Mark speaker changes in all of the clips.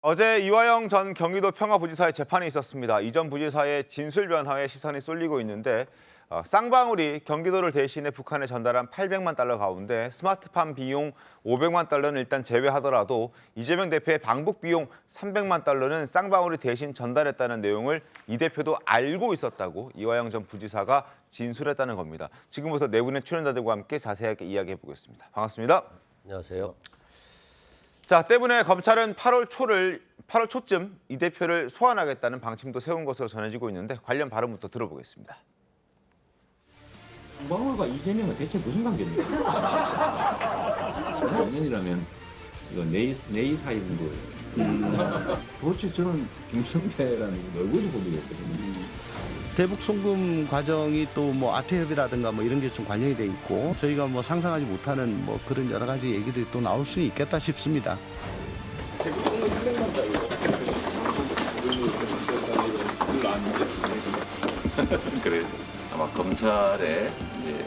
Speaker 1: 어제 이화영 전 경기도 평화부지사의 재판이 있었습니다. 이 전 부지사의 진술 변화에 시선이 쏠리고 있는데 쌍방울이 경기도를 대신해 북한에 전달한 800만 달러 가운데 스마트팜 비용 500만 달러는 일단 제외하더라도 이재명 대표의 방북 비용 300만 달러는 쌍방울이 대신 전달했다는 내용을 이 대표도 알고 있었다고 이화영 전 부지사가 진술했다는 겁니다. 지금부터 네 분의 출연자들과 함께 자세하게 이야기해 보겠습니다. 반갑습니다.
Speaker 2: 안녕하세요.
Speaker 1: 자, 때문에 검찰은 8월 초쯤 이 대표를 소환하겠다는 방침도 세운 것으로 전해지고 있는데 관련 발언부터 들어보겠습니다.
Speaker 3: 쌍방울과 이재명은 대체 무슨 관계입니까? 연연이라면 이거 내이 사이인 거예요. 도대체 저는 김성태라는 얼굴도 못 보겠거든요.
Speaker 4: 대북 송금 과정이 또 뭐 아태협이라든가 뭐 이런 게 좀 관련이 돼 있고 저희가 뭐 상상하지 못하는 뭐 그런 여러 가지 얘기들이 또 나올 수 있겠다 싶습니다.
Speaker 5: 대북 송금 300만 달러
Speaker 6: 그래 아마 검찰에 이제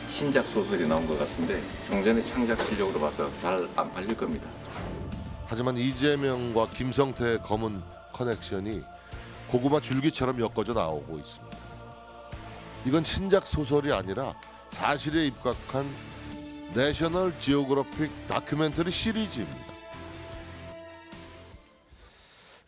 Speaker 6: 신작 소설이 나온 것 같은데 종전의 창작 실력으로 봐서 잘 안 팔릴 겁니다.
Speaker 7: 하지만 이재명과 김성태의 검은 커넥션이 고구마 줄기처럼 엮어져 나오고 있습니다. 이건 신작 소설이 아니라 사실에 입각한 내셔널 지오그래픽 다큐멘터리 시리즈입니다.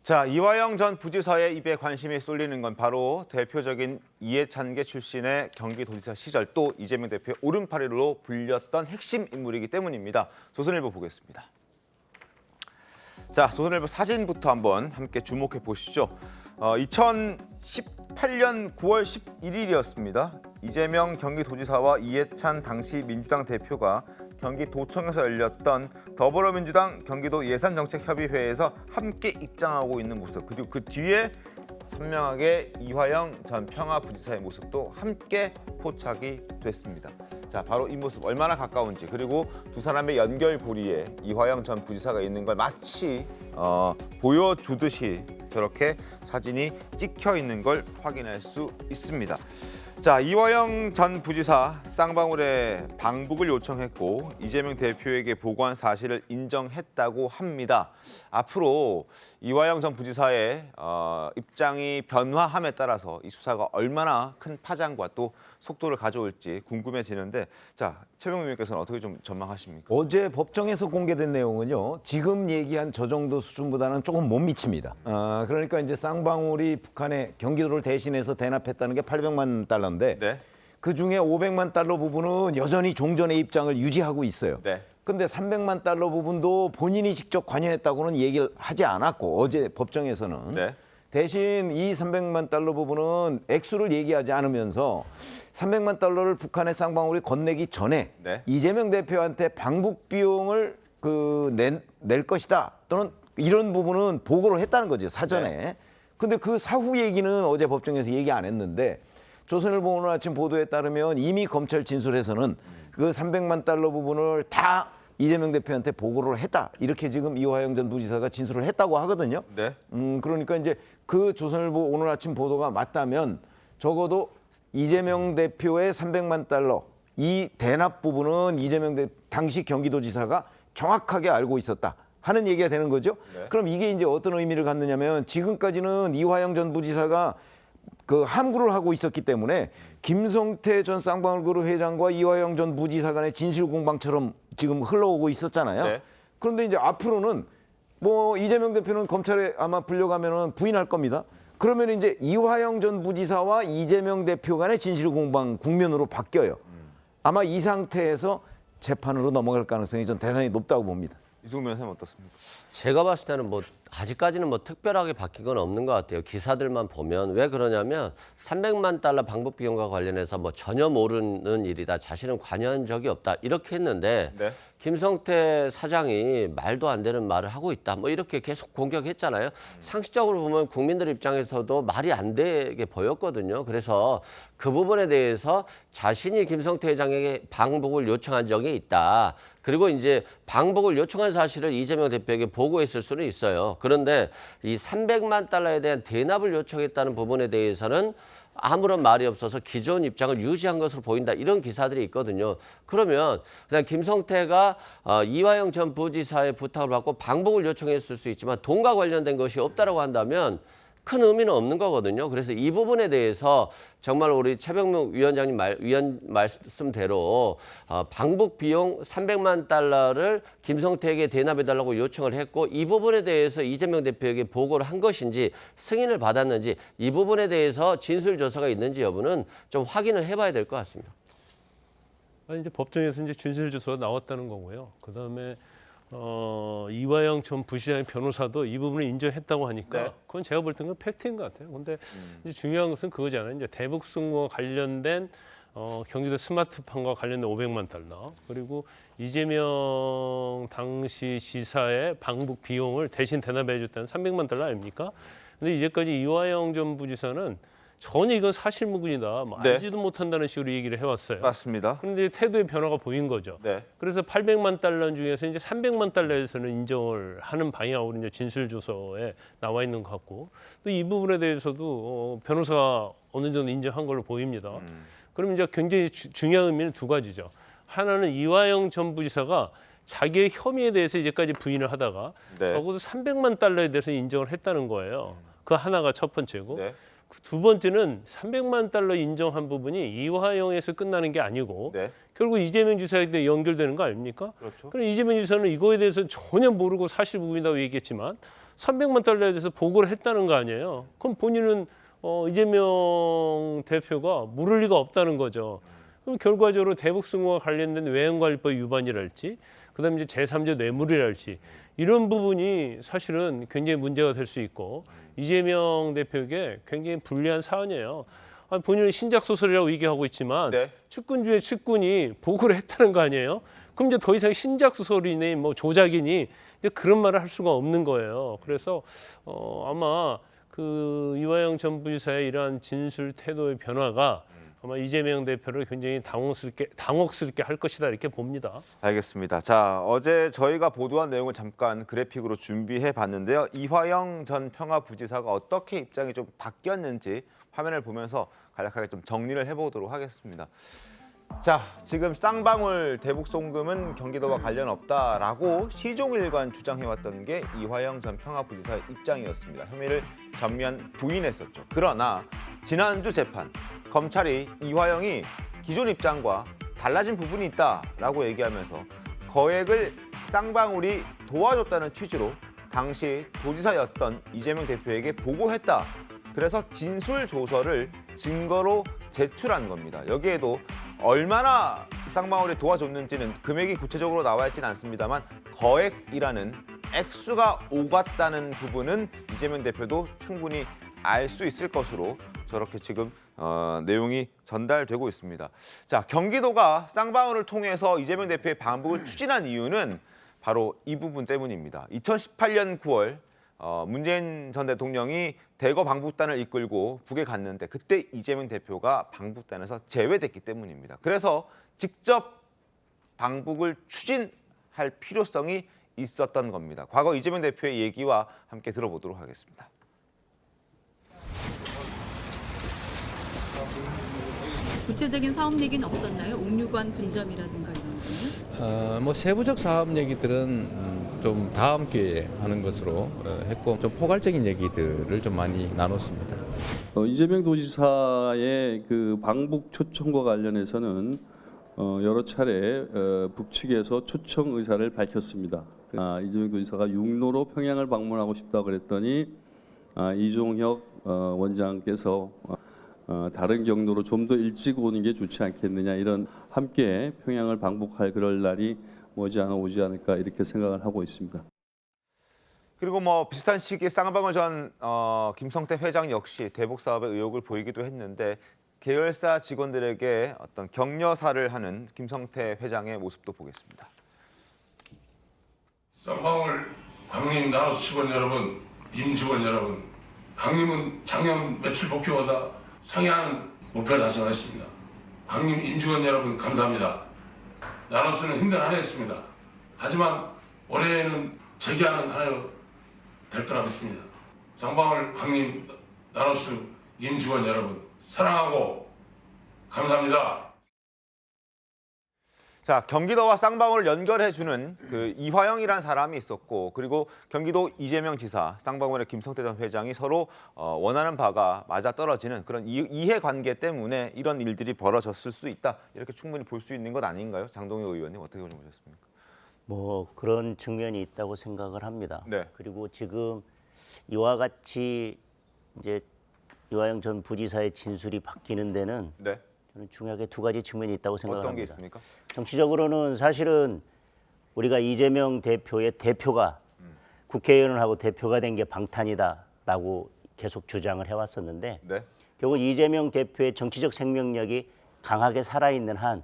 Speaker 1: 자, 이화영 전 부지사의 입에 관심이 쏠리는 건 바로 대표적인 이해찬계 출신의 경기도지사 시절 또 이재명 대표의 오른팔이로 불렸던 핵심 인물이기 때문입니다. 조선일보 보겠습니다. 자, 조선일보 사진부터 한번 함께 주목해 보시죠. 2018년 9월 11일이었습니다. 이재명 경기도지사와 이해찬 당시 민주당 대표가 경기도청에서 열렸던 더불어민주당 경기도 예산정책협의회에서 함께 입장하고 있는 모습, 그리고 그 뒤에 선명하게 이화영 전 평화부지사의 모습도 함께 포착이 됐습니다. 자, 바로 이 모습 얼마나 가까운지, 그리고 두 사람의 연결고리에 이화영 전 부지사가 있는 걸 마치 보여주듯이 저렇게 사진이 찍혀 있는 걸 확인할 수 있습니다. 자, 이화영 전 부지사 쌍방울에 방북을 요청했고 이재명 대표에게 보고한 사실을 인정했다고 합니다. 앞으로 이화영 전 부지사의 입장이 변화함에 따라서 이 수사가 얼마나 큰 파장과 또 속도를 가져올지 궁금해지는데, 자, 최병우 의원께서는 어떻게 좀 전망하십니까?
Speaker 8: 어제 법정에서 공개된 내용은요, 지금 얘기한 저 정도 수준보다는 조금 못 미칩니다. 그러니까 이제 쌍방울이 북한에 경기도를 대신해서 대납했다는 게 800만 달러인데
Speaker 1: 네.
Speaker 8: 그 중에 500만 달러 부분은 여전히 종전의 입장을 유지하고 있어요.
Speaker 1: 네.
Speaker 8: 근데 300만 달러 부분도 본인이 직접 관여했다고는 얘기를 하지 않았고 어제 법정에서는
Speaker 1: 네.
Speaker 8: 대신 이 300만 달러 부분은 액수를 얘기하지 않으면서 300만 달러를 북한의 쌍방울이 건네기 전에
Speaker 1: 네.
Speaker 8: 이재명 대표한테 방북 비용을 낼 것이다 또는 이런 부분은 보고를 했다는 거죠, 사전에.
Speaker 1: 네.
Speaker 8: 근데 그 사후 얘기는 어제 법정에서 얘기 안 했는데 조선일보 오늘 아침 보도에 따르면 이미 검찰 진술에서는 그 300만 달러 부분을 다 이재명 대표한테 보고를 했다, 이렇게 지금 이화영 전 부지사가 진술을 했다고 하거든요.
Speaker 1: 네.
Speaker 8: 그러니까 이제 그 조선일보 오늘 아침 보도가 맞다면 적어도 이재명 대표의 300만 달러 이 대납 부분은 이재명 당시 경기도지사가 정확하게 알고 있었다 하는 얘기가 되는 거죠.
Speaker 1: 네.
Speaker 8: 그럼 이게 이제 어떤 의미를 갖느냐면 지금까지는 이화영 전 부지사가 그 함구를 하고 있었기 때문에 김성태 전 쌍방울 그룹 회장과 이화영 전 부지사 간의 진실 공방처럼 지금 흘러오고 있었잖아요.
Speaker 1: 네.
Speaker 8: 그런데 이제 앞으로는 뭐 이재명 대표는 검찰에 아마 불려가면은 부인할 겁니다. 그러면 이제 이화영 전 부지사와 이재명 대표 간의 진실 공방 국면으로 바뀌어요. 아마 이 상태에서 재판으로 넘어갈 가능성이 좀 대단히 높다고 봅니다.
Speaker 1: 이승훈 변호사님 어떻습니까?
Speaker 2: 제가 봤을 때는 뭐 아직까지는 뭐 특별하게 바뀐 건 없는 것 같아요. 기사들만 보면. 왜 그러냐면 300만 달러 방북 비용과 관련해서 뭐 전혀 모르는 일이다, 자신은 관여한 적이 없다, 이렇게 했는데
Speaker 1: 네.
Speaker 2: 김성태 사장이 말도 안 되는 말을 하고 있다, 뭐 이렇게 계속 공격했잖아요. 상식적으로 보면 국민들 입장에서도 말이 안 되게 보였거든요. 그래서 그 부분에 대해서 자신이 김성태 회장에게 방북을 요청한 적이 있다, 그리고 이제 방북을 요청한 사실을 이재명 대표에게 보고했을 수는 있어요. 그런데 이 300만 달러에 대한 대납을 요청했다는 부분에 대해서는 아무런 말이 없어서 기존 입장을 유지한 것으로 보인다. 이런 기사들이 있거든요. 그러면 그냥 김성태가 이화영 전 부지사의 부탁을 받고 방북을 요청했을 수 있지만 돈과 관련된 것이 없다라고 한다면 큰 의미는 없는 거거든요. 그래서 이 부분에 대해서 정말 우리 최병묵 위원장님 말씀대로 방북 비용 300만 달러를 김성태에게 대납해달라고 요청을 했고 이 부분에 대해서 이재명 대표에게 보고를 한 것인지 승인을 받았는지 이 부분에 대해서 진술 조사가 있는지 여부는 좀 확인을 해봐야 될 것 같습니다.
Speaker 5: 이제 법정에서 이제 진술 조서가 나왔다는 거고요. 그다음에 이화영 전 부시장의 변호사도 이 부분을 인정했다고 하니까
Speaker 1: 네.
Speaker 5: 그건 제가 볼 때는 팩트인 것 같아요. 근데 이제 중요한 것은 그거잖아요. 이제 대북승무와 관련된 경기도 스마트팜과 관련된 500만 달러 그리고 이재명 당시 지사의 방북 비용을 대신 대납해 줬다는 300만 달러 아닙니까? 근데 이제까지 이화영 전 부지사는 전혀 이건 사실무근이다. 뭐
Speaker 1: 네.
Speaker 5: 알지도 못한다는 식으로 얘기를 해왔어요.
Speaker 1: 맞습니다.
Speaker 5: 그런데 태도의 변화가 보인 거죠.
Speaker 1: 네.
Speaker 5: 그래서 800만 달러 중에서 이제 300만 달러에서는 인정을 하는 방향으로 이제 진술 조서에 나와 있는 것 같고 또 이 부분에 대해서도 변호사가 어느 정도 인정한 걸로 보입니다. 그럼 이제 굉장히 중요한 의미는 두 가지죠. 하나는 이화영 전 부지사가 자기의 혐의에 대해서 이제까지 부인을 하다가
Speaker 1: 네.
Speaker 5: 적어도 300만 달러에 대해서 인정을 했다는 거예요. 그 하나가 첫 번째고.
Speaker 1: 네.
Speaker 5: 두 번째는 300만 달러 인정한 부분이 이화영에서 끝나는 게 아니고
Speaker 1: 네.
Speaker 5: 결국 이재명 지사에 연결되는 거 아닙니까?
Speaker 1: 그렇죠.
Speaker 5: 그럼 이재명 지사는 이거에 대해서 전혀 모르고 사실 부분이라고 얘기했지만 300만 달러에 대해서 보고를 했다는 거 아니에요. 그럼 본인은 이재명 대표가 모를 리가 없다는 거죠. 그럼 결과적으로 대북승무와 관련된 외환관리법 위반이랄지 그다음에 이제 제3자 뇌물이랄지 이런 부분이 사실은 굉장히 문제가 될 수 있고 이재명 대표에게 굉장히 불리한 사안이에요. 본인은 신작 소설이라고 얘기하고 있지만
Speaker 1: 네.
Speaker 5: 측근 중에 측근이 보고를 했다는 거 아니에요? 그럼 이제 더 이상 신작 소설이니 뭐 조작이니 이제 그런 말을 할 수가 없는 거예요. 그래서 아마 그 이화영 전 부지사의 이러한 진술 태도의 변화가 아마 이재명 대표를 굉장히 당혹스럽게 할 것이다 이렇게 봅니다.
Speaker 1: 알겠습니다. 자, 어제 저희가 보도한 내용을 잠깐 그래픽으로 준비해 봤는데요. 이화영 전 평화부지사가 어떻게 입장이 좀 바뀌었는지 화면을 보면서 간략하게 좀 정리를 해보도록 하겠습니다. 자, 지금 쌍방울 대북 송금은 경기도와 관련 없다라고 시종일관 주장해왔던 게 이화영 전 평화부지사의 입장이었습니다. 혐의를 전면 부인했었죠. 그러나 지난주 재판, 검찰이 이화영이 기존 입장과 달라진 부분이 있다라고 얘기하면서 거액을 쌍방울이 도와줬다는 취지로 당시 도지사였던 이재명 대표에게 보고했다. 그래서 진술 조서를 증거로 제출한 겁니다. 여기에도 얼마나 쌍방울이 도와줬는지는 금액이 구체적으로 나와 있지는 않습니다만 거액이라는 액수가 오갔다는 부분은 이재명 대표도 충분히 알 수 있을 것으로 저렇게 지금 내용이 전달되고 있습니다. 자, 경기도가 쌍방울을 통해서 이재명 대표의 방북을 추진한 이유는 바로 이 부분 때문입니다. 2018년 9월 문재인 전 대통령이 대거 방북단을 이끌고 북에 갔는데 그때 이재명 대표가 방북단에서 제외됐기 때문입니다. 그래서 직접 방북을 추진할 필요성이 있었던 겁니다. 과거 이재명 대표의 얘기와 함께 들어보도록 하겠습니다.
Speaker 9: 구체적인 사업 얘기는 없었나요? 옥류관 분점이라든가 이런 거는?
Speaker 10: 뭐 세부적 사업 얘기들은 좀 다음 기회에 하는 것으로 했고 좀 포괄적인 얘기들을 좀 많이 나눴습니다.
Speaker 11: 이재명 도지사의 그 방북 초청과 관련해서는 여러 차례 북측에서 초청 의사를 밝혔습니다. 이재명 도지사가 육로로 평양을 방문하고 싶다고 그랬더니 이종혁 원장께서 다른 경로로 좀 더 일찍 오는 게 좋지 않겠느냐 이런 함께 평양을 방북할 그럴 날이 머지않아 오지 않을까 이렇게 생각을 하고 있습니다.
Speaker 1: 그리고 뭐 비슷한 시기에 쌍방울 전 김성태 회장 역시 대북 사업에 의혹을 보이기도 했는데 계열사 직원들에게 어떤 격려사를 하는 김성태 회장의 모습도 보겠습니다.
Speaker 12: 쌍방울 강림 나우스 직원 여러분, 임직원 여러분, 강림은 작년 매출 목표보다 상향하는 목표를 달성했습니다. 강림 임직원 여러분 감사합니다. 나우스는 힘든 한 해였습니다. 하지만 올해에는 재기하는 한 해로 될 거라 믿습니다. 쌍방울 강림 나우스 임직원 여러분 사랑하고 감사합니다.
Speaker 1: 자, 경기도와 쌍방울을 연결해주는 그 이화영이라는 사람이 있었고, 그리고 경기도 이재명 지사, 쌍방울의 김성태 전 회장이 서로 원하는 바가 맞아떨어지는 그런 이해관계 때문에 이런 일들이 벌어졌을 수 있다. 이렇게 충분히 볼 수 있는 것 아닌가요? 장동혁 의원님 어떻게 보셨습니까?
Speaker 13: 뭐 그런 측면이 있다고 생각을 합니다.
Speaker 1: 네.
Speaker 13: 그리고 지금 이와 같이 이제 이화영 전 부지사의 진술이 바뀌는 데는
Speaker 1: 네.
Speaker 13: 저는 중요하게 두 가지 측면이 있다고 생각합니다.
Speaker 1: 어떤 게 있습니까?
Speaker 13: 정치적으로는 사실은 우리가 이재명 대표의 대표가 국회의원을 하고 대표가 된 게 방탄이다라고 계속 주장을 해왔었는데
Speaker 1: 네.
Speaker 13: 결국 이재명 대표의 정치적 생명력이 강하게 살아있는 한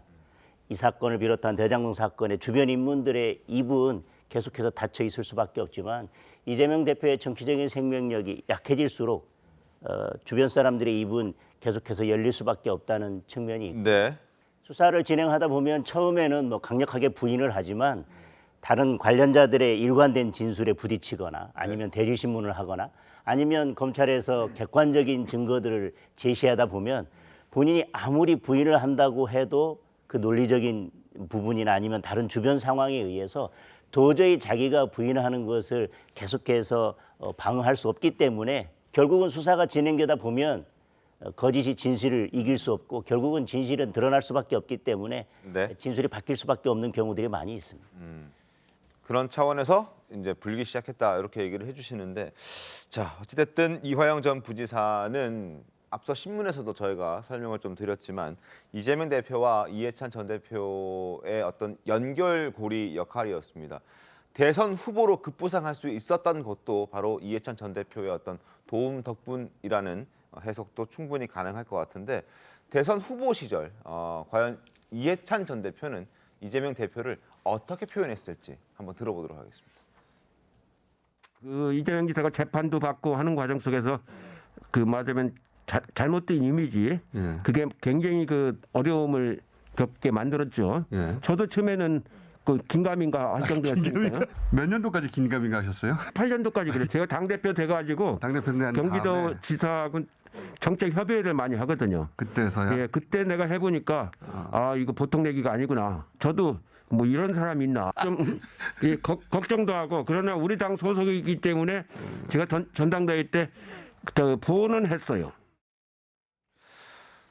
Speaker 13: 이 사건을 비롯한 대장동 사건의 주변 인물들의 입은 계속해서 닫혀 있을 수밖에 없지만 이재명 대표의 정치적인 생명력이 약해질수록 주변 사람들의 입은 계속해서 열릴 수밖에 없다는 측면이 있고
Speaker 1: 네.
Speaker 13: 수사를 진행하다 보면 처음에는 뭐 강력하게 부인을 하지만 다른 관련자들의 일관된 진술에 부딪히거나 아니면 대리 신문을 하거나 아니면 검찰에서 객관적인 증거들을 제시하다 보면 본인이 아무리 부인을 한다고 해도 그 논리적인 부분이나 아니면 다른 주변 상황에 의해서 도저히 자기가 부인하는 것을 계속해서 방어할 수 없기 때문에 결국은 수사가 진행되다 보면 거짓이 진실을 이길 수 없고 결국은 진실은 드러날 수밖에 없기 때문에
Speaker 1: 네.
Speaker 13: 진술이 바뀔 수밖에 없는 경우들이 많이 있습니다.
Speaker 1: 그런 차원에서 이제 불기 시작했다 이렇게 얘기를 해주시는데, 자 어찌됐든 이화영 전 부지사는 앞서 신문에서도 저희가 설명을 좀 드렸지만 이재명 대표와 이해찬 전 대표의 어떤 연결고리 역할이었습니다. 대선 후보로 급부상할 수 있었던 것도 바로 이해찬 전 대표의 어떤 도움 덕분이라는 해석도 충분히 가능할 것 같은데, 대선 후보 시절 과연 이해찬 전 대표는 이재명 대표를 어떻게 표현했을지 한번 들어보도록 하겠습니다.
Speaker 14: 그 이재명 지사가 재판도 받고 하는 과정 속에서 그 말하자면 잘못된 이미지 그게 굉장히 그 어려움을 겪게 만들었죠. 저도 처음에는 그 긴가민가 할 정도였으니까요.
Speaker 15: 몇 년도까지 긴가민가 하셨어요?
Speaker 14: 8년도까지 그래요. 제가 당대표 돼가지고 경기도 지사하고 정책 협의회를 많이 하거든요.
Speaker 15: 그때서요?
Speaker 14: 예, 그때 내가 해보니까 이거 보통 얘기가 아니구나. 저도 뭐 이런 사람이 있나 좀 예, 걱정도 하고, 그러나 우리 당 소속이기 때문에 제가 전당대회 때 보호는 했어요.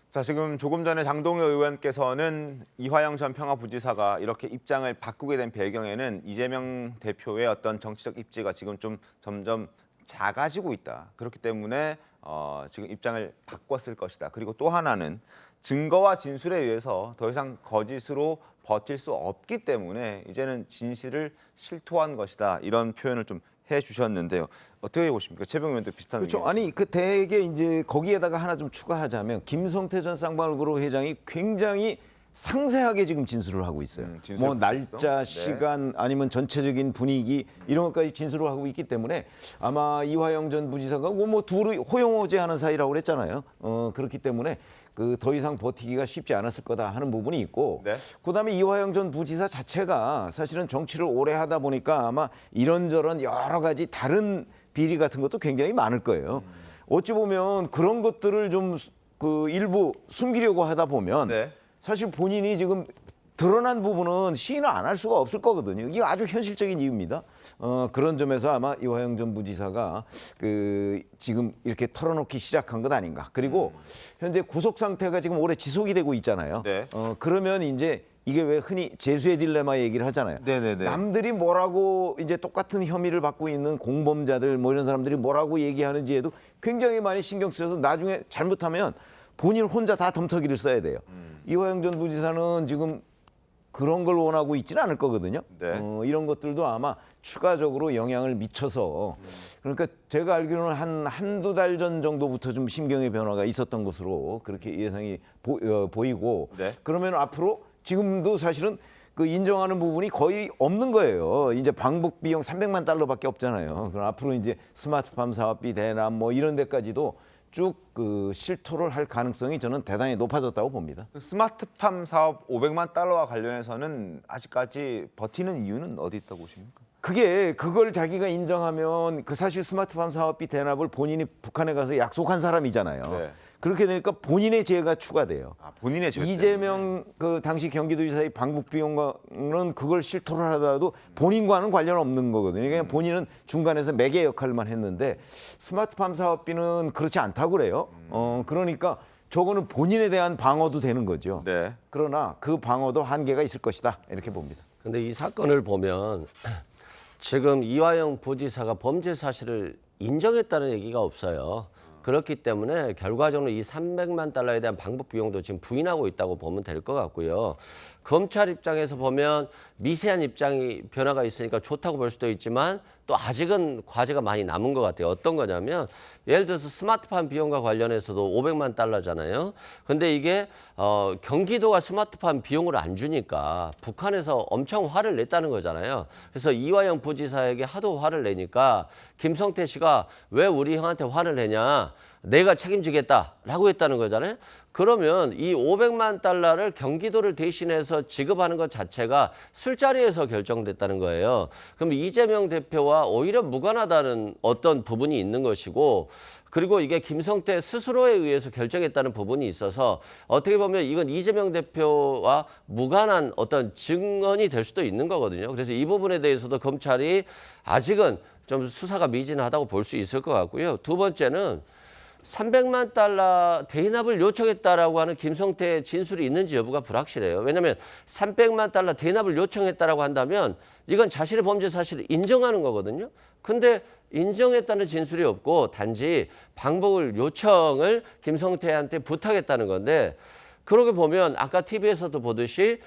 Speaker 1: 자, 지금 조금 전에 장동혁 의원께서는 이화영 전 평화부지사가 이렇게 입장을 바꾸게 된 배경에는 이재명 대표의 어떤 정치적 입지가 지금 좀 점점 작아지고 있다. 그렇기 때문에 지금 입장을 바꿨을 것이다. 그리고 또 하나는 증거와 진술에 의해서 더 이상 거짓으로 버틸 수 없기 때문에 이제는 진실을 실토한 것이다. 이런 표현을 좀 해주셨는데요. 어떻게 보십니까? 최병 의원도 비슷한
Speaker 8: 그렇죠.
Speaker 1: 의견이죠?
Speaker 8: 아니 그 대개 이제 거기에다가 하나 좀 추가하자면 김성태 전 쌍방울그룹 회장이 굉장히 상세하게 지금 진술을 하고 있어요. 뭐 날짜, 시간 아니면 전체적인 분위기 이런 것까지 진술을 하고 있기 때문에 아마 이화영 전 부지사가 뭐 둘이 호용호제하는 사이라고 그랬잖아요. 그렇기 때문에 그 더 이상 버티기가 쉽지 않았을 거다 하는 부분이 있고, 그다음에 이화영 전 부지사 자체가 사실은 정치를 오래 하다 보니까 아마 이런저런 여러 가지 다른 비리 같은 것도 굉장히 많을 거예요. 어찌 보면 그런 것들을 좀 그 일부 숨기려고 하다 보면 사실 본인이 지금 드러난 부분은 시인을 안 할 수가 없을 거거든요. 이게 아주 현실적인 이유입니다. 그런 점에서 아마 이화영 전 부지사가 그 지금 이렇게 털어놓기 시작한 것 아닌가. 그리고 현재 구속 상태가 지금 오래 지속이 되고 있잖아요. 그러면 이제 이게 왜 흔히 재수의 딜레마 얘기를 하잖아요. 남들이 뭐라고 이제 똑같은 혐의를 받고 있는 공범자들 뭐 이런 사람들이 뭐라고 얘기하는지에도 굉장히 많이 신경 쓰여서 나중에 잘못하면 본인 혼자 다 덤터기를 써야 돼요. 이화영 전 부지사는 지금 그런 걸 원하고 있지는 않을 거거든요. 이런 것들도 아마 추가적으로 영향을 미쳐서, 그러니까 제가 알기로는 한두 달 전 정도부터 좀 심경의 변화가 있었던 것으로 그렇게 예상이 보이고, 그러면 앞으로 지금도 사실은 그 인정하는 부분이 거의 없는 거예요. 이제 방북 비용 300만 달러밖에 없잖아요. 그럼 앞으로 이제 스마트팜 사업비 대납 뭐 이런 데까지도 쭉 그 실토를 할 가능성이 저는 대단히 높아졌다고 봅니다.
Speaker 1: 스마트팜 사업 500만 달러와 관련해서는 아직까지 버티는 이유는 어디 있다고 보십니까?
Speaker 8: 그걸 자기가 인정하면 그 사실 스마트팜 사업비 대납을 본인이 북한에 가서 약속한 사람이잖아요. 그렇게 되니까 본인의 죄가 추가돼요.
Speaker 1: 본인의 죄
Speaker 8: 이재명 그 당시 경기도지사의 방북 비용과는 그걸 실토를 하더라도 본인과는 관련 없는 거거든요. 그냥 본인은 중간에서 매개 역할만 했는데 스마트팜 사업비는 그렇지 않다고 그래요. 그러니까 저거는 본인에 대한 방어도 되는 거죠.
Speaker 1: 네.
Speaker 8: 그러나 그 방어도 한계가 있을 것이다 이렇게 봅니다.
Speaker 2: 근데 이 사건을 보면 지금 이화영 부지사가 범죄 사실을 인정했다는 얘기가 없어요. 그렇기 때문에 결과적으로 이 300만 달러에 대한 방북 비용도 지금 부인하고 있다고 보면 될 것 같고요. 검찰 입장에서 보면 미세한 입장이 변화가 있으니까 좋다고 볼 수도 있지만 또 아직은 과제가 많이 남은 것 같아요. 어떤 거냐면 예를 들어서 스마트팜 비용과 관련해서도 500만 달러잖아요. 근데 이게 경기도가 스마트팜 비용을 안 주니까 북한에서 엄청 화를 냈다는 거잖아요. 그래서 이화영 부지사에게 하도 화를 내니까 김성태 씨가 왜 우리 형한테 화를 내냐. 내가 책임지겠다라고 했다는 거잖아요. 그러면 이 500만 달러를 경기도를 대신해서 지급하는 것 자체가 술자리에서 결정됐다는 거예요. 그럼 이재명 대표와 오히려 무관하다는 어떤 부분이 있는 것이고 그리고 이게 김성태 스스로에 의해서 결정했다는 부분이 있어서 어떻게 보면 이건 이재명 대표와 무관한 어떤 증언이 될 수도 있는 거거든요. 그래서 이 부분에 대해서도 검찰이 아직은 좀 수사가 미진하다고 볼 수 있을 것 같고요. 두 번째는 300만 달러 대납을 요청했다라고 하는 김성태의 진술이 있는지 여부가 불확실해요. 왜냐하면 300만 달러 대납을 요청했다라고 한다면 이건 자신의 범죄 사실을 인정하는 거거든요. 근데 인정했다는 진술이 없고 단지 방북을 요청을 김성태한테 부탁했다는 건데 그러게 보면 아까 TV에서도 보듯이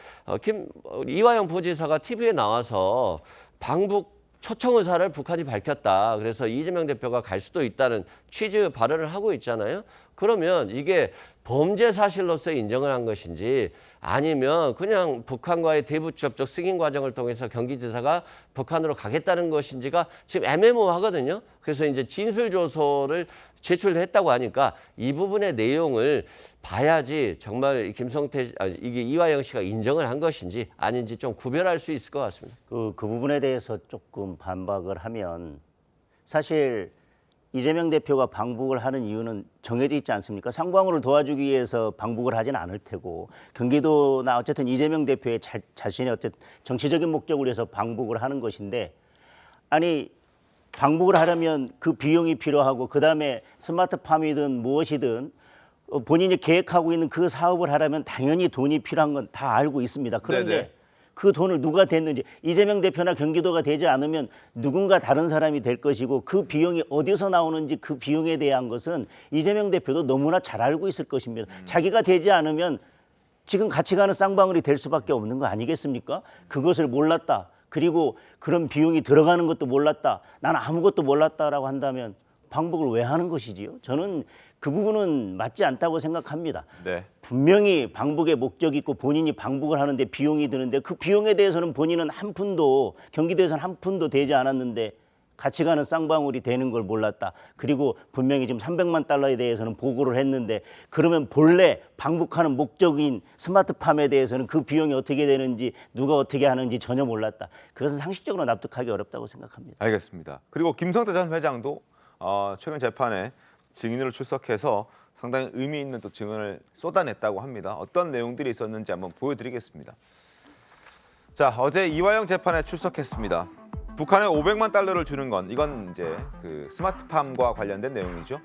Speaker 2: 이화영 부지사가 TV에 나와서 방북 초청 의사를 북한이 밝혔다. 그래서 이재명 대표가 갈 수도 있다는 취지 발언을 하고 있잖아요. 그러면 이게 범죄 사실로서 인정을 한 것인지 아니면 그냥 북한과의 대북접촉 승인 과정을 통해서 경기지사가 북한으로 가겠다는 것인지가 지금 애매모호하거든요. 그래서 이제 진술조서를 제출했다고 하니까 이 부분의 내용을 봐야지 정말 이게 이화영 씨가 인정을 한 것인지 아닌지 좀 구별할 수 있을 것 같습니다.
Speaker 13: 그 부분에 대해서 조금 반박을 하면 사실 이재명 대표가 방북을 하는 이유는 정해져 있지 않습니까? 상방울을 도와주기 위해서 방북을 하지는 않을 테고 경기도나 어쨌든 이재명 대표의 자신의 어쨌든 정치적인 목적을 위해서 방북을 하는 것인데 아니 방북을 하려면 그 비용이 필요하고 그다음에 스마트팜이든 무엇이든 본인이 계획하고 있는 그 사업을 하려면 당연히 돈이 필요한 건 다 알고 있습니다. 그런데
Speaker 1: 네네.
Speaker 13: 그 돈을 누가 댔는지 이재명 대표나 경기도가 되지 않으면 누군가 다른 사람이 될 것이고 그 비용이 어디서 나오는지 그 비용에 대한 것은 이재명 대표도 너무나 잘 알고 있을 것입니다. 자기가 되지 않으면 지금 같이 가는 쌍방울이 될 수밖에 없는 거 아니겠습니까? 그것을 몰랐다. 그리고 그런 비용이 들어가는 것도 몰랐다. 나는 아무것도 몰랐다라고 한다면 방북을 왜 하는 것이지요? 저는 그 부분은 맞지 않다고 생각합니다.
Speaker 1: 네.
Speaker 13: 분명히 방북의 목적이 있고 본인이 방북을 하는데 비용이 드는데 그 비용에 대해서는 본인은 한 푼도 경기도에서는 한 푼도 되지 않았는데 같이 가는 쌍방울이 되는 걸 몰랐다. 그리고 분명히 지금 300만 달러에 대해서는 보고를 했는데 그러면 본래 방북하는 목적인 스마트팜에 대해서는 그 비용이 어떻게 되는지 누가 어떻게 하는지 전혀 몰랐다. 그것은 상식적으로 납득하기 어렵다고 생각합니다.
Speaker 1: 알겠습니다. 그리고 김성태 전 회장도 최근 재판에 증인으로 출석해서 상당히 의미 있는 또 증언을 쏟아냈다고 합니다. 어떤 내용들이 있었는지 한번 보여드리겠습니다. 자, 어제 이화영 재판에 출석했습니다. 북한에 500만 달러를 주는 건 이건 이제 그 스마트팜과 관련된 내용이죠.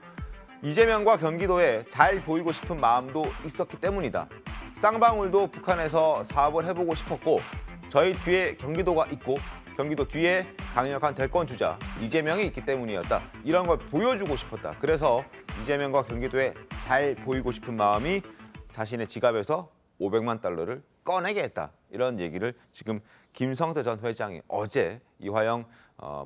Speaker 1: 이재명과 경기도에 잘 보이고 싶은 마음도 있었기 때문이다. 쌍방울도 북한에서 사업을 해보고 싶었고 저희 뒤에 경기도가 있고 경기도 뒤에 강력한 대권 주자 이재명이 있기 때문이었다. 이런 걸 보여주고 싶었다. 그래서 이재명과 경기도에 잘 보이고 싶은 마음이 자신의 지갑에서 500만 달러를 꺼내게 했다. 이런 얘기를 지금 김성태 전 회장이 어제 이화영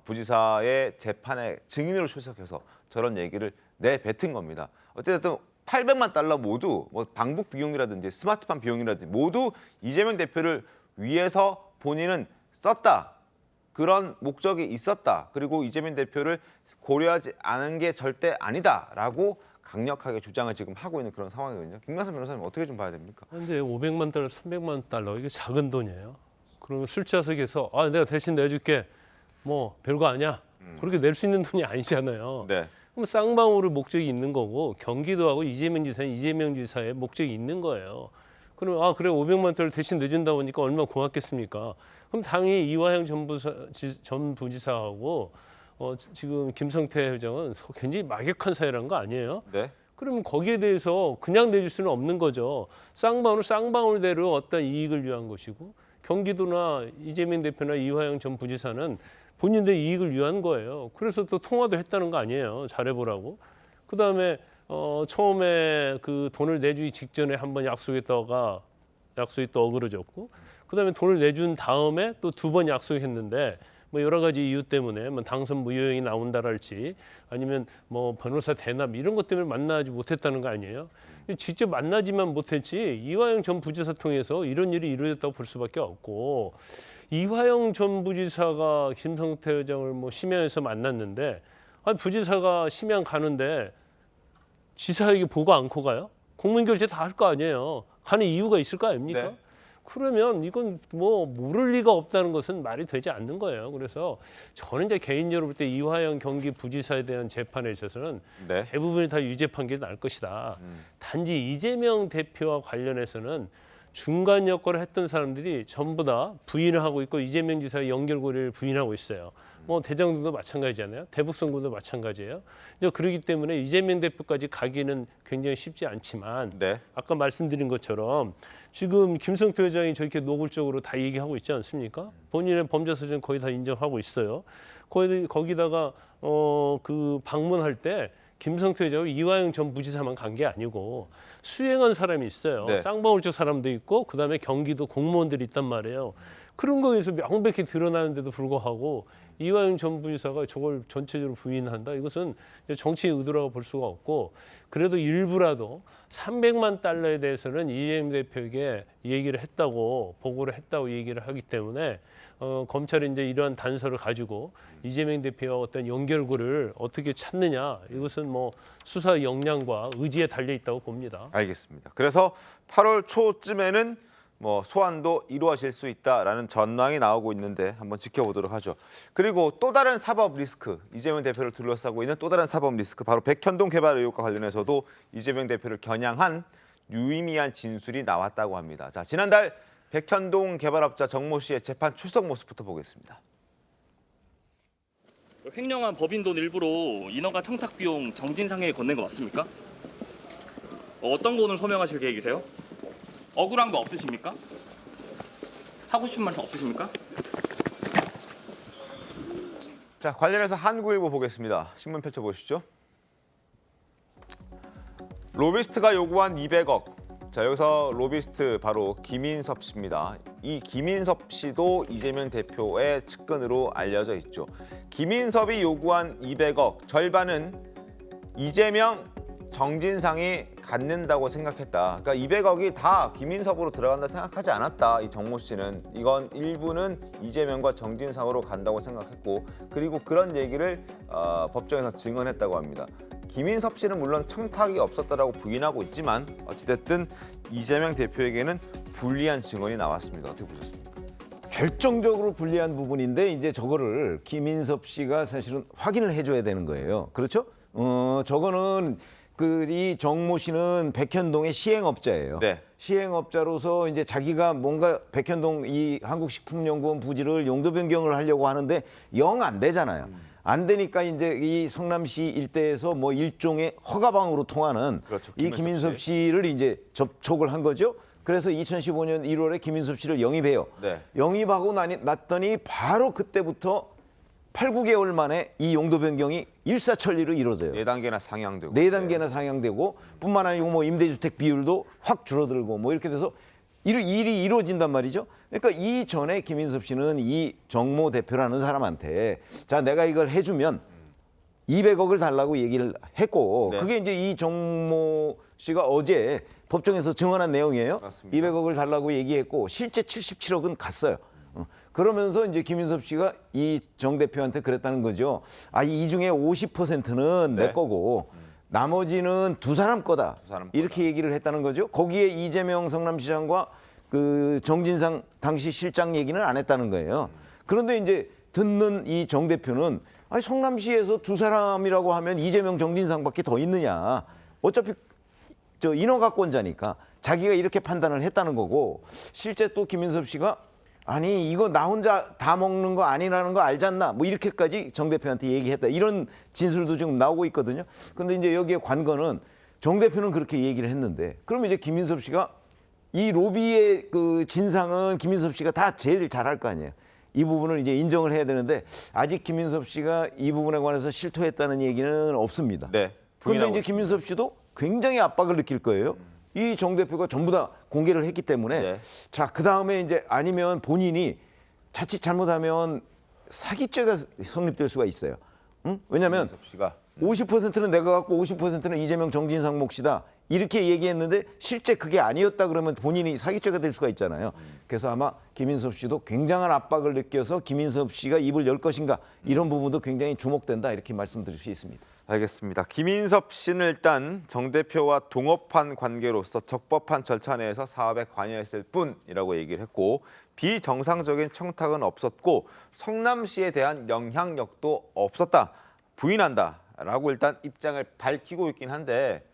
Speaker 1: 부지사의 재판에 증인으로 출석해서 저런 얘기를 내뱉은 겁니다. 어쨌든 800만 달러 모두 뭐 방북 비용이라든지 스마트팜 비용이라든지 모두 이재명 대표를 위해서 본인은 썼다. 그런 목적이 있었다. 그리고 이재명 대표를 고려하지 않은 게 절대 아니다라고 강력하게 주장을 지금 하고 있는 그런 상황이거든요. 김광선 변호사님 어떻게 좀 봐야 됩니까?
Speaker 5: 근데 500만 달러, 300만 달러 이게 작은 돈이에요. 그러면 술자석에서 내가 대신 내줄게. 뭐 별거 아니야. 그렇게 낼 수 있는 돈이 아니잖아요.
Speaker 1: 네.
Speaker 5: 그럼 쌍방울의 목적이 있는 거고 경기도하고 이재명 지사는 이재명 지사의 목적이 있는 거예요. 그럼 아 그래 500만 달러 대신 내준다 보니까 얼마나 고맙겠습니까? 그럼 당연히 이화영 전 부지사하고 지금 김성태 회장은 굉장히 막역한 사이라는 거 아니에요?
Speaker 1: 네.
Speaker 5: 그러면 거기에 대해서 그냥 내줄 수는 없는 거죠. 쌍방울 쌍방울대로 어떤 이익을 위한 것이고 경기도나 이재명 대표나 이화영 전 부지사는 본인들 이익을 위한 거예요. 그래서 또 통화도 했다는 거 아니에요. 잘해보라고. 그다음에 처음에 그 돈을 내주기 직전에 한번 약속이 또 어그러졌고 그다음에 돈을 내준 다음에 또 2번 약속했는데 뭐 여러 가지 이유 때문에 뭐 당선 무효형이 나온다랄지 아니면 뭐 변호사 대납 이런 것 때문에 만나지 못했다는 거 아니에요? 직접 만나지만 못했지 이화영 전 부지사 통해서 이런 일이 이루어졌다고 볼 수밖에 없고 이화영 전 부지사가 김성태 회장을 뭐 심야에서 만났는데 아니 부지사가 심야 가는데 지사에게 보고 않고 가요? 공문결제 다 할 거 아니에요. 가는 이유가 있을 거 아닙니까?
Speaker 1: 네.
Speaker 5: 그러면 이건 뭐 모를 리가 없다는 것은 말이 되지 않는 거예요. 그래서 저는 이제 개인적으로 볼 때 이화영 경기부지사에 대한 재판에 있어서는
Speaker 1: 네.
Speaker 5: 대부분이 다 유죄 판결이 날 것이다. 단지 이재명 대표와 관련해서는 중간 역할을 했던 사람들이 전부 다 부인을 하고 있고 이재명 지사의 연결고리를 부인하고 있어요. 뭐 대장동도 마찬가지잖아요. 대북선거도 마찬가지예요. 이제 그렇기 때문에 이재명 대표까지 가기는 굉장히 쉽지 않지만
Speaker 1: 네.
Speaker 5: 아까 말씀드린 것처럼 지금 김성태 회장이 저렇게 노골적으로 다 얘기하고 있지 않습니까? 본인의 범죄 사실은 거의 다 인정하고 있어요. 거기다가 그 방문할 때 김성태 회장이 이화영 전 부지사만 간 게 아니고 수행한 사람이 있어요.
Speaker 1: 네.
Speaker 5: 쌍방울 쪽 사람도 있고 그다음에 경기도 공무원들이 있단 말이에요. 그런 거에서 명백히 드러나는데도 불구하고 이화영 전 부지사가 저걸 전체적으로 부인한다. 이것은 정치의 의도라고 볼 수가 없고 그래도 일부라도 300만 달러에 대해서는 이재명 대표에게 얘기를 했다고 보고를 했다고 얘기를 하기 때문에 검찰이 이제 이러한 단서를 가지고 이재명 대표와 어떤 연결고리를 어떻게 찾느냐 이것은 뭐 수사 역량과 의지에 달려 있다고 봅니다.
Speaker 1: 알겠습니다. 그래서 8월 초쯤에는 뭐 소환도 이루어질 수 있다라는 전망이 나오고 있는데 한번 지켜보도록 하죠. 그리고 또 다른 사법 리스크, 이재명 대표를 둘러싸고 있는 또 다른 사법 리스크, 바로 백현동 개발 의혹과 관련해서도 이재명 대표를 겨냥한 유의미한 진술이 나왔다고 합니다. 자, 지난달 백현동 개발업자 정모 씨의 재판 출석 모습부터 보겠습니다.
Speaker 16: 횡령한 법인 돈 일부로 인허가 청탁 비용 정진상에 건넨 거 맞습니까? 어떤 거 오늘 소명하실 계획이세요? 억울한 거 없으십니까? 하고 싶은 말씀 없으십니까?
Speaker 1: 자, 관련해서 한국일보 보겠습니다. 신문 펼쳐보시죠. 로비스트가 요구한 200억. 자, 여기서 로비스트 바로 김인섭 씨입니다. 이 김인섭 씨도 이재명 대표의 측근으로 알려져 있죠. 김인섭이 요구한 200억, 절반은 이재명, 정진상이 갖는다고 생각했다. 그러니까 200억이 다 김인섭으로 들어간다 생각하지 않았다. 이 정모 씨는 이건 일부는 이재명과 정진상으로 간다고 생각했고 그리고 그런 얘기를 법정에서 증언했다고 합니다. 김인섭 씨는 물론 청탁이 없었다라고 부인하고 있지만 어찌됐든 이재명 대표에게는 불리한 증언이 나왔습니다. 어떻게 보셨습니까?
Speaker 8: 결정적으로 불리한 부분인데 이제 저거를 김인섭 씨가 사실은 확인을 해줘야 되는 거예요. 그렇죠? 저거는 이 정모 씨는 백현동의 시행업자예요.
Speaker 1: 네.
Speaker 8: 시행업자로서 이제 자기가 뭔가 백현동 이 한국식품연구원 부지를 용도 변경을 하려고 하는데 영 안 되잖아요. 안 되니까 이제 이 성남시 일대에서 뭐 일종의 허가방으로 통하는
Speaker 1: 그렇죠,
Speaker 8: 이 김인섭 씨를 이제 접촉을 한 거죠. 그래서 2015년 1월에 김인섭 씨를 영입해요.
Speaker 1: 네.
Speaker 8: 영입하고 났더니 바로 그때부터 8, 9개월 만에 이 용도 변경이 일사천리로 이루어져요.
Speaker 1: 4단계나 상향되고.
Speaker 8: 4단계나 상향되고 뿐만 아니고 뭐 임대주택 비율도 확 줄어들고 뭐 이렇게 돼서 일이 이루어진단 말이죠. 그러니까 이전에 김인섭 씨는 이 정모 대표라는 사람한테 자 내가 이걸 해주면 200억을 달라고 얘기를 했고
Speaker 1: 네.
Speaker 8: 그게 이제 이 정모 씨가 어제 법정에서 증언한 내용이에요.
Speaker 1: 맞습니다.
Speaker 8: 200억을 달라고 얘기했고 실제 77억은 갔어요. 그러면서 이제 김인섭 씨가 이 정 대표한테 그랬다는 거죠. 이 중에 50%는 내 거고 나머지는 두 사람 거다. 이렇게 얘기를 했다는 거죠. 거기에 이재명 성남시장과 그 정진상 당시 실장 얘기는 안 했다는 거예요. 그런데 이제 듣는 이 정 대표는 아니 성남시에서 두 사람이라고 하면 이재명 정진상밖에 더 있느냐. 어차피 저 인허가권자니까 자기가 이렇게 판단을 했다는 거고 실제 또 김인섭 씨가 아니 이거 나 혼자 다 먹는 거 아니라는 거 알지 않나 뭐 이렇게까지 정 대표한테 얘기했다 이런 진술도 지금 나오고 있거든요. 근데 이제 여기에 관건은 정 대표는 그렇게 얘기를 했는데 그러면 이제 김인섭 씨가 이 로비의 그 진상은 김인섭 씨가 다 제일 잘할 거 아니에요. 이 부분을 이제 인정을 해야 되는데 아직 김인섭 씨가 이 부분에 관해서 실토했다는 얘기는 없습니다.
Speaker 1: 네.
Speaker 8: 그런데 이제 김인섭 씨도 굉장히 압박을 느낄 거예요. 이 정 대표가 전부 다 공개를 했기 때문에
Speaker 1: 네.
Speaker 8: 자, 그다음에 이제 아니면 본인이 자칫 잘못하면 사기죄가 성립될 수가 있어요. 응? 왜냐하면 50%는 내가 갖고 50%는 이재명 정진상 몫이다. 이렇게 얘기했는데 실제 그게 아니었다 그러면 본인이 사기죄가 될 수가 있잖아요. 그래서 아마 김인섭 씨도 굉장한 압박을 느껴서 김인섭 씨가 입을 열 것인가 이런 부분도 굉장히 주목된다 이렇게 말씀드릴 수 있습니다.
Speaker 1: 알겠습니다. 김인섭 씨는 일단 정 대표와 동업한 관계로서 적법한 절차 내에서 사업에 관여했을 뿐이라고 얘기를 했고 비정상적인 청탁은 없었고 성남시에 대한 영향력도 없었다. 부인한다라고 일단 입장을 밝히고 있긴 한데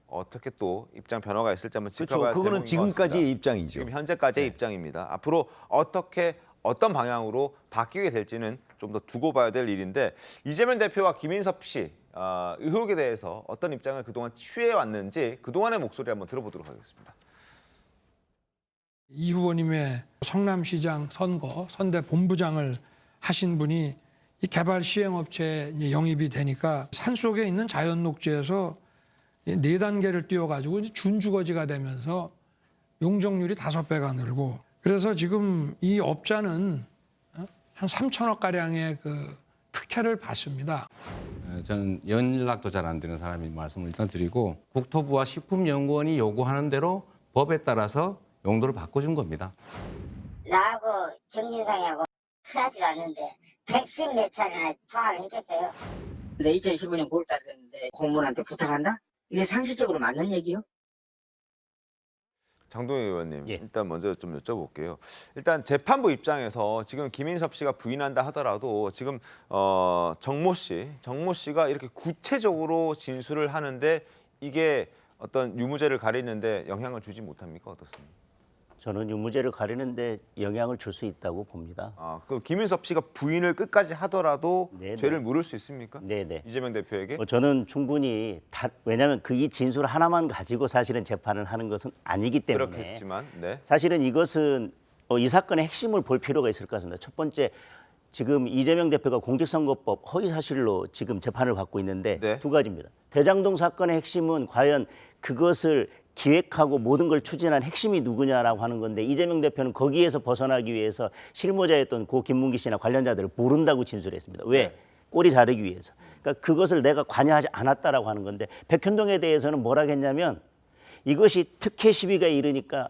Speaker 1: 어떻게 또 입장 변화가 있을지 한번 지켜봐야
Speaker 8: 그렇죠. 그거는 지금까지의 입장이죠.
Speaker 1: 지금 현재까지의 입장입니다. 앞으로 어떤 방향으로 바뀌게 될지는 좀 더 두고 봐야 될 일인데 이재명 대표와 김인섭 씨 의혹에 대해서 어떤 입장을 그동안 취해왔는지 그동안의 목소리 한번 들어보도록 하겠습니다.
Speaker 17: 이 후보님의 성남시장 선거 선대 본부장을 하신 분이 이 개발 시행업체에 영입이 되니까 산속에 있는 자연 녹지에서 4단계를 띄워가지고 준주거지가 되면서 용적률이 5배가 늘고 그래서 지금 이 업자는 한 3천억 가량의 그 특혜를 받습니다.
Speaker 10: 저는 연락도 잘 안 되는 사람이 말씀을 일단 드리고 국토부와 식품연구원이 요구하는 대로 법에 따라서 용도를 바꿔준 겁니다.
Speaker 18: 나하고 정진상하고 친하지도 않는데 110 몇 차례나 통화를 했겠어요. 근데 2015년 9월달에 됐는데 공무원한테 부탁한다? 이게 상식적으로 맞는 얘기요?
Speaker 1: 장동희 의원님, 일단 먼저 좀 여쭤볼게요. 일단 재판부 입장에서 지금 김인섭 씨가 부인한다 하더라도 지금 정모 씨가 이렇게 구체적으로 진술을 하는데 이게 어떤 유무죄를 가리는데 영향을 주지 못합니까? 어떻습니까?
Speaker 13: 저는 유무죄를 가리는데 영향을 줄 수 있다고 봅니다.
Speaker 1: 그 김인섭 씨가 부인을 끝까지 하더라도
Speaker 13: 네네.
Speaker 1: 죄를 물을 수 있습니까?
Speaker 13: 네네.
Speaker 1: 이재명 대표에게?
Speaker 13: 저는 충분히 왜냐하면 이 진술 하나만 가지고 사실은 재판을 하는 것은 아니기 때문에
Speaker 1: 그렇겠지만, 네.
Speaker 13: 사실은 이것은 이 사건의 핵심을 볼 필요가 있을 것 같습니다. 첫 번째, 지금 이재명 대표가 공직선거법 허위사실로 지금 재판을 받고 있는데
Speaker 1: 네.
Speaker 13: 두 가지입니다. 대장동 사건의 핵심은 과연 그것을 기획하고 모든 걸 추진한 핵심이 누구냐라고 하는 건데 이재명 대표는 거기에서 벗어나기 위해서 실무자였던 고 김문기 씨나 관련자들을 모른다고 진술했습니다. 왜?
Speaker 1: 네. 꼬리
Speaker 13: 자르기 위해서. 그러니까 그것을 내가 관여하지 않았다라고 하는 건데 백현동에 대해서는 뭐라 했냐면 이것이 특혜 시비가 이르니까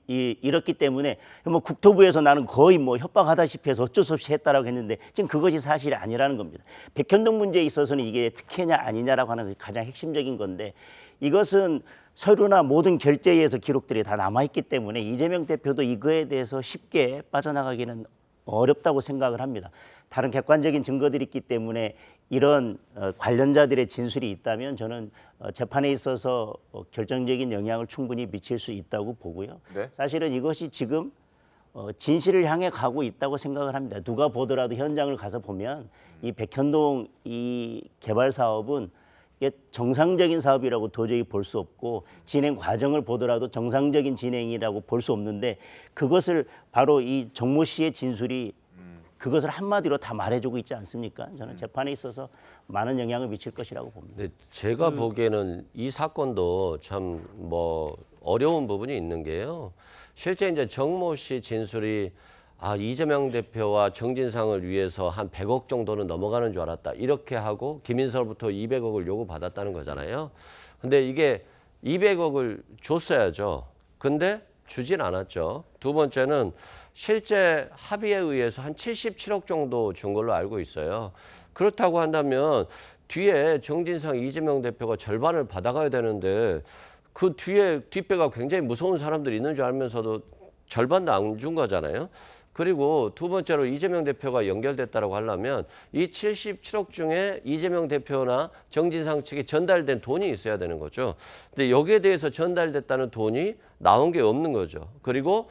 Speaker 13: 이렇기 때문에 뭐 국토부에서 나는 거의 뭐 협박하다시피 해서 어쩔 수 없이 했다라고 했는데 지금 그것이 사실이 아니라는 겁니다. 백현동 문제에 있어서는 이게 특혜냐 아니냐라고 하는 것이 가장 핵심적인 건데 이것은 서류나 모든 결제에서 기록들이 다 남아있기 때문에 이재명 대표도 이거에 대해서 쉽게 빠져나가기는 어렵다고 생각을 합니다. 다른 객관적인 증거들이 있기 때문에 이런 관련자들의 진술이 있다면 저는 재판에 있어서 결정적인 영향을 충분히 미칠 수 있다고 보고요.
Speaker 1: 네.
Speaker 13: 사실은 이것이 지금 진실을 향해 가고 있다고 생각을 합니다. 누가 보더라도 현장을 가서 보면 이 백현동 이 개발 사업은 이게 정상적인 사업이라고 도저히 볼 수 없고 진행 과정을 보더라도 정상적인 진행이라고 볼 수 없는데 그것을 바로 이 정모 씨의 진술이 그것을 한마디로 다 말해주고 있지 않습니까? 저는 재판에 있어서 많은 영향을 미칠 것이라고 봅니다.
Speaker 2: 네, 제가 보기에는 이 사건도 참 뭐 어려운 부분이 있는 게요. 실제 이제 정모 씨 진술이 이재명 대표와 정진상을 위해서 한 100억 정도는 넘어가는 줄 알았다. 이렇게 하고 김인설부터 200억을 요구받았다는 거잖아요. 근데 이게 200억을 줬어야죠. 근데 주진 않았죠. 두 번째는 실제 합의에 의해서 한 77억 정도 준 걸로 알고 있어요. 그렇다고 한다면 뒤에 정진상, 이재명 대표가 절반을 받아가야 되는데 그 뒤에 뒷배가 굉장히 무서운 사람들이 있는 줄 알면서도 절반도 안 준 거잖아요. 그리고 두 번째로 이재명 대표가 연결됐다라고 하려면 이 77억 중에 이재명 대표나 정진상 측에 전달된 돈이 있어야 되는 거죠. 근데 여기에 대해서 전달됐다는 돈이 나온 게 없는 거죠. 그리고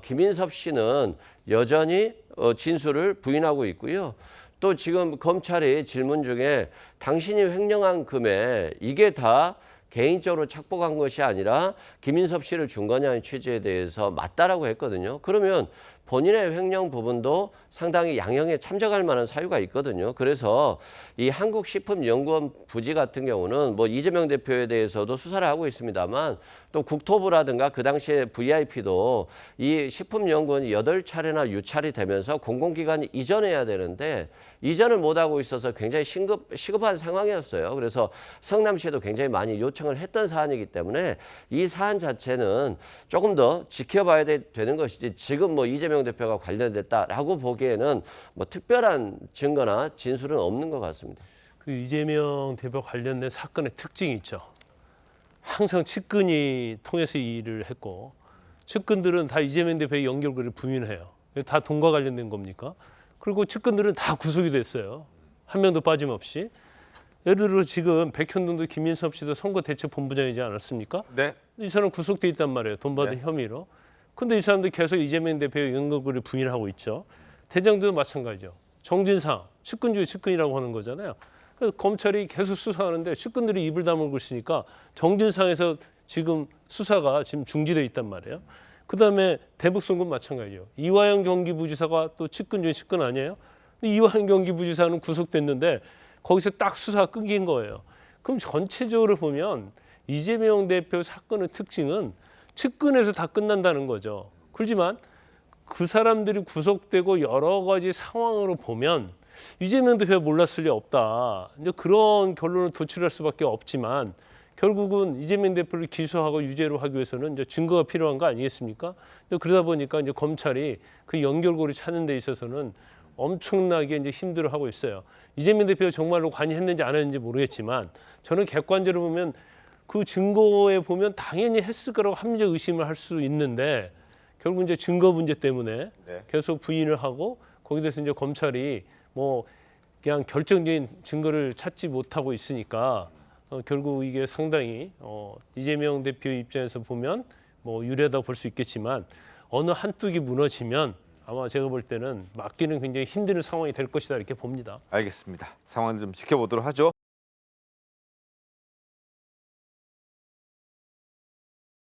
Speaker 2: 김인섭 씨는 여전히 진술을 부인하고 있고요. 또 지금 검찰이 질문 중에 당신이 횡령한 금액 이게 다 개인적으로 착복한 것이 아니라 김인섭 씨를 준 거냐는 취지에 대해서 맞다라고 했거든요. 그러면 본인의 횡령 부분도 상당히 양형에 참작할 만한 사유가 있거든요. 그래서 이 한국식품연구원 부지 같은 경우는 뭐 이재명 대표에 대해서도 수사를 하고 있습니다만 또 국토부라든가 그 당시에 VIP도 이 식품연구원이 8차례나 유찰이 되면서 공공기관이 이전해야 되는데 이전을 못하고 있어서 굉장히 시급한 상황이었어요. 그래서 성남시에도 굉장히 많이 요청을 했던 사안이기 때문에 이 사안 자체는 조금 더 지켜봐야 되는 것이지 지금 뭐 이재명 대표가 관련됐다라고 보기에는 뭐 특별한 증거나 진술은 없는 것 같습니다.
Speaker 5: 그 이재명 대표 관련된 사건의 특징이 있죠. 항상 측근이 통해서 이 일을 했고 측근들은 다 이재명 대표의 연결고리를 부인해요. 다 돈과 관련된 겁니까? 그리고 측근들은 다 구속이 됐어요. 한 명도 빠짐없이. 예를 들어 지금 백현동도 김인섭 씨도 선거대책본부장이지 않았습니까?
Speaker 1: 네.
Speaker 5: 이 사람 구속돼 있단 말이에요. 돈 받은 혐의로. 근데 이 사람들 계속 이재명 대표의 연결고리를 부인하고 있죠. 대장도 마찬가지죠. 정진상, 측근 중에 측근이라고 하는 거잖아요. 그래서 검찰이 계속 수사하는데 측근들이 입을 다물고 있으니까 정진상에서 지금 수사가 지금 중지돼 있단 말이에요. 그다음에 대북송금 마찬가지죠. 이화영 경기부지사가 또 측근 중에 측근 아니에요? 근데 이화영 경기부지사는 구속됐는데 거기서 딱 수사가 끊긴 거예요. 그럼 전체적으로 보면 이재명 대표 사건의 특징은 측근에서 다 끝난다는 거죠. 그렇지만 그 사람들이 구속되고 여러 가지 상황으로 보면 이재명 대표가 몰랐을 리 없다. 이제 그런 결론을 도출할 수밖에 없지만 결국은 이재명 대표를 기소하고 유죄로 하기 위해서는 이제 증거가 필요한 거 아니겠습니까? 그러다 보니까 이제 검찰이 그 연결고리 찾는 데 있어서는 엄청나게 이제 힘들어하고 있어요. 이재명 대표가 정말로 관여했는지 안 했는지 모르겠지만 저는 객관적으로 보면 그 증거에 보면 당연히 했을 거라고 합리적 의심을 할 수 있는데 결국 이제 증거 문제 때문에 계속 부인을 하고 거기에 대해서 이제 검찰이 뭐 그냥 결정적인 증거를 찾지 못하고 있으니까 결국 이게 상당히 이재명 대표 입장에서 보면 뭐 유리하다고 볼 수 있겠지만 어느 한뚝이 무너지면 아마 제가 볼 때는 막기는 굉장히 힘든 상황이 될 것이다 이렇게 봅니다.
Speaker 1: 알겠습니다. 상황 좀 지켜보도록 하죠.